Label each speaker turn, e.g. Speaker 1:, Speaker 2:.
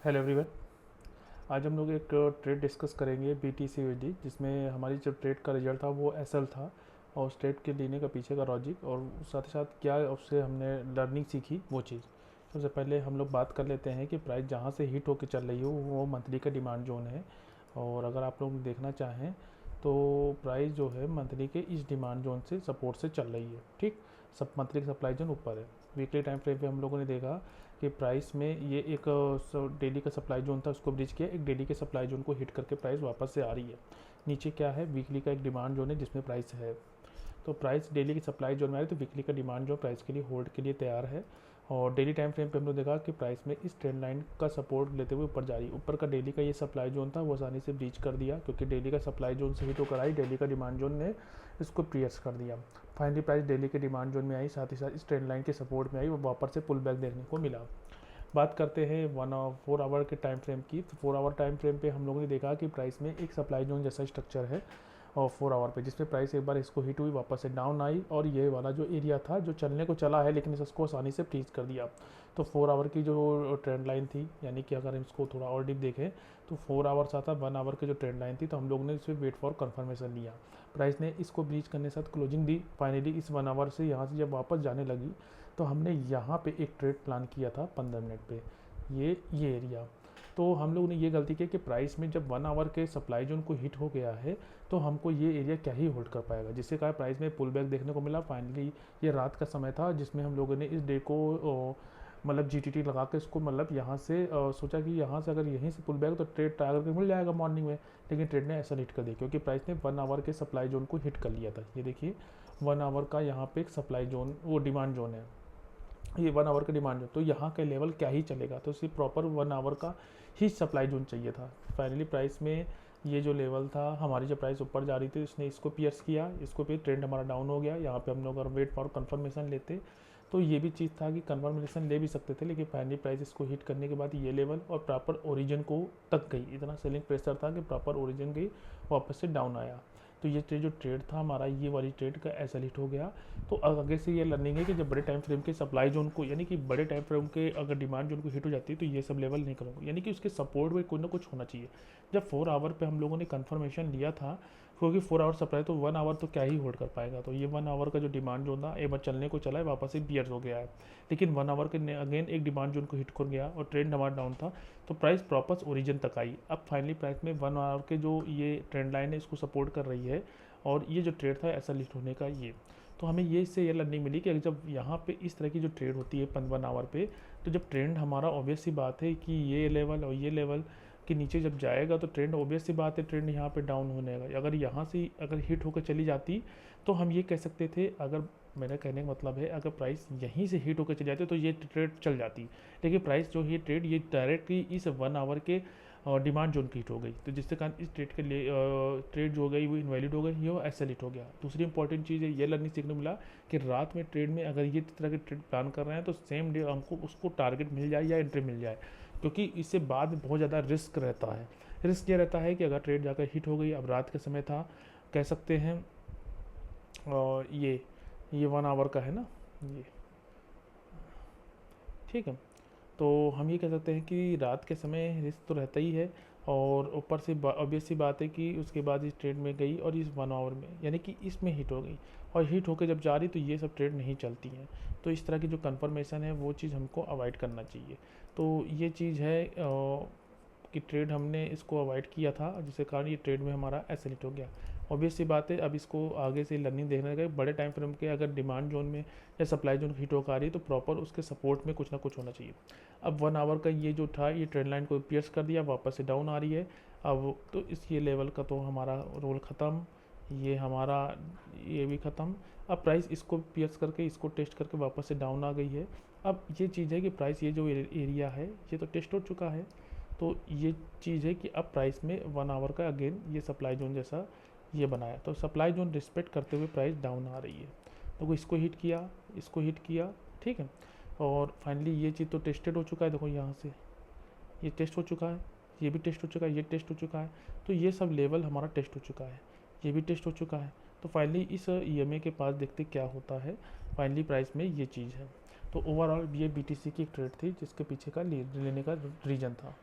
Speaker 1: Hello everyone. आज हम लोग एक ट्रेड डिस्कस करेंगे BTC USD, जिसमें हमारी जो ट्रेड का रिजल्ट था वो SL था, और उस ट्रेड के लेने का पीछे का लॉजिक और साथ ही साथ क्या उससे हमने लर्निंग सीखी वो चीज़। सबसे पहले हम लोग बात कर लेते हैं कि प्राइस जहाँ से हिट होकर चल रही हो वो मंथली का डिमांड जोन है। और अगर आप लोग देखना चाहें तो प्राइस जो है मंथली के इस डिमांड जोन से सपोर्ट से चल रही है। ठीक, सब मंथली का सप्लाई जोन ऊपर है। वीकली टाइम फ्रेम पे हम लोगों ने देखा कि प्राइस में ये एक डेली का सप्लाई जोन था, उसको ब्रिज किया, एक डेली के सप्लाई जोन को हिट करके प्राइस वापस से आ रही है। नीचे क्या है, वीकली का एक डिमांड जोन है जिसमें प्राइस है। तो प्राइस डेली की सप्लाई जोन में आ रही है, तो वीकली का डिमांड जो प्राइस के लिए होल्ड के लिए तैयार है। और डेली टाइम फ्रेम पे हम लोग देखा कि प्राइस में इस ट्रेंड लाइन का सपोर्ट लेते हुए ऊपर जा रही है। ऊपर का डेली का ये सप्लाई जोन था वो आसानी से ब्रीच कर दिया, क्योंकि डेली का सप्लाई जोन से हिट होकर आई, डेली का डिमांड जोन ने इसको पियर्स कर दिया। फाइनली प्राइस डेली के डिमांड जोन में आई, साथ ही साथ इस ट्रेंड लाइन के सपोर्ट में आई, वो वापस से पुल बैक देखने को मिला। बात करते हैं 4 आवर के टाइम फ्रेम की। तो 4 आवर टाइम फ्रेम पे हम लोगों ने देखा कि प्राइस में एक सप्लाई जोन जैसा स्ट्रक्चर है और 4 आवर पे, जिसमें प्राइस एक बार इसको हिट हुई वापस से डाउन आई, और ये वाला जो एरिया था जो चलने को चला है लेकिन इसको आसानी से फ्रीज कर दिया। तो 4 आवर की जो ट्रेंड लाइन थी, यानी कि अगर हम इसको थोड़ा और डीप देखें तो 4 आवर्स आता, 1 आवर की जो ट्रेंड लाइन थी, तो हम लोग ने इस पर वेट फॉर कन्फर्मेशन लिया। प्राइस ने इसको ब्रीच करने के साथ क्लोजिंग दी। फाइनली इस 1 आवर से यहाँ से जब वापस जाने लगी तो हमने यहाँ पे एक ट्रेड प्लान किया था 15 मिनट पे, ये एरिया। तो हम लोग ने ये गलती की कि प्राइस में जब 1 आवर के सप्लाई जोन को हिट हो गया है तो हमको ये एरिया क्या ही होल्ड कर पाएगा, जिससे कहा प्राइस में पुल बैक देखने को मिला। फाइनली ये रात का समय था जिसमें हम लोगों ने इस डे को मतलब GTT लगा के इसको, मतलब यहाँ से सोचा कि यहाँ से अगर यहीं से पुल बैक तो ट्रेड ट्राई करके मिल जाएगा मॉर्निंग में, लेकिन ट्रेड ने ऐसा हिट कर दिया क्योंकि प्राइस ने 1 आवर के सप्लाई जोन को हिट कर लिया था। ये देखिए 1 आवर का यहाँ पे एक सप्लाई जोन, वो डिमांड जोन है, ये 1 आवर का डिमांड है, तो यहाँ का लेवल क्या ही चलेगा, तो सिर्फ प्रॉपर 1 आवर का ही सप्लाई जोन चाहिए था। फाइनली प्राइस में ये जो लेवल था, हमारी जो प्राइस ऊपर जा रही थी इसने इसको पियर्स किया, इसको पे ट्रेंड हमारा डाउन हो गया। यहाँ पे हम लोग अगर वेट फॉर कंफर्मेशन लेते तो ये भी चीज़ था कि कंफर्मेशन ले भी सकते थे, लेकिन फाइनली प्राइस इसको हिट करने के बाद ये लेवल और प्रॉपर ओरिजिन को तक गई, इतना सेलिंग प्रेशर था कि प्रॉपर ओरिजिन गई, वापस से डाउन आया। तो ये जो ट्रेड था हमारा, ये वाली ट्रेड का ऐसा हिट हो गया। तो आगे से ये लर्निंग है कि जब बड़े टाइम फ्रेम के सप्लाई जोन को, यानी कि बड़े टाइम फ्रेम के अगर डिमांड जोन को हिट हो जाती है तो ये सब लेवल नहीं करूँगा, यानी कि उसके सपोर्ट में कुछ ना कुछ होना चाहिए। जब 4 आवर पे हम लोगों ने कंफर्मेशन लिया था, क्योंकि 4 आवर सप्लाई, तो 1 आवर तो क्या ही होल्ड कर पाएगा। तो ये 1 आवर का जो डिमांड जोन था एक बार चलने को चला है, वापस से बियर्स हो गया है, लेकिन 1 आवर के अगेन एक डिमांड जोन को हिट कर गया और ट्रेंड हमारा डाउन था, तो प्राइस प्रॉपर ओरिजिन तक आई। अब फाइनली प्राइस में 1 आवर के जो ये ट्रेंड लाइन है इसको सपोर्ट कर रही है, और ये जो ट्रेड था ऐसा लिस्ट होने का ये। तो हमें ये इससे ये लर्निंग मिली कि जब यहाँ पे इस तरह की जो ट्रेड होती है 1 आवर पे, तो जब ट्रेंड हमारा ऑब्वियस सी बात है कि ये लेवल और ये लेवल के नीचे जब जाएगा तो ट्रेंड ऑब्वियस सी बात है ट्रेंड यहाँ पे डाउन होने का। अगर यहाँ से अगर हिट होकर चली जाती तो हम ये कह सकते थे, अगर मेरा कहने का मतलब है अगर प्राइस यहीं से हिट होकर चली जाती तो ये ट्रेड चल जाती, लेकिन प्राइस जो ये ट्रेड ये डायरेक्टली इस 1 आवर के डिमांड जोन की हिट हो गई, तो जिसके कारण इस ट्रेड के लिए ट्रेड जो हो गई वो इनवैलिड हो गई, ये ऐसा हिट हो गया। दूसरी इंपॉर्टेंट चीज़ है, ये लर्निंग सीखने को मिला कि रात में ट्रेड में अगर ये तरह के ट्रेड प्लान कर रहे हैं तो सेम डे हमको उसको टारगेट मिल जाए या एंट्री मिल जाए, क्योंकि इससे बाद में बहुत ज़्यादा रिस्क रहता है। रिस्क ये रहता है कि अगर ट्रेड जाकर हिट हो गई, अब रात के समय था, कह सकते हैं और ये 1 आवर का है ना ये, ठीक है। तो हम ये कह सकते हैं कि रात के समय रिस्क तो रहता ही है, और ऊपर से ऑब्वियस सी बात है कि उसके बाद इस ट्रेड में गई और इस 1 आवर में, यानी कि इसमें हिट हो गई, और हिट होकर जब जा रही तो ये सब ट्रेड नहीं चलती हैं। तो इस तरह की जो कन्फर्मेशन है वो चीज़ हमको अवॉइड करना चाहिए। तो ये चीज़ है कि ट्रेड हमने इसको अवॉइड किया था, जिसके कारण ये ट्रेड में हमारा ऐसे हिट हो गया। ऑब्वियस सी बात है, अब इसको आगे से लर्निंग देखने लगे, बड़े टाइम फ्रेम के अगर डिमांड जोन में या सप्लाई जोन हिट होकर आ रही है तो प्रॉपर उसके सपोर्ट में कुछ ना कुछ होना चाहिए। अब 1 आवर का ये जो था ये ट्रेंड लाइन को पियर्स कर दिया, वापस से डाउन आ रही है। अब तो इस ये लेवल का तो हमारा रोल ख़त्म, ये हमारा ये भी ख़त्म। अब प्राइस इसको पियर्स करके इसको टेस्ट करके वापस से डाउन आ गई है। अब ये चीज़ है कि प्राइस ये जो एरिया है ये तो टेस्ट हो चुका है, तो ये चीज़ है कि अब प्राइस में 1 आवर का अगेन ये सप्लाई जोन जैसा ये बनाया, तो सप्लाई जोन रिस्पेक्ट करते हुए प्राइस डाउन आ रही है। तो इसको हिट किया, इसको हिट किया, ठीक है। और फाइनली ये चीज़ तो टेस्टेड हो चुका है, देखो यहाँ से ये टेस्ट हो चुका है, ये भी टेस्ट हो चुका है, ये टेस्ट हो चुका है, तो ये सब लेवल हमारा टेस्ट हो चुका है, ये भी टेस्ट हो चुका है। तो फाइनली इस EMA के पास देखते क्या होता है। फाइनली प्राइस में ये चीज़ है। तो ओवरऑल ये BTC की एक ट्रेड थी जिसके पीछे का लेने का रीज़न था।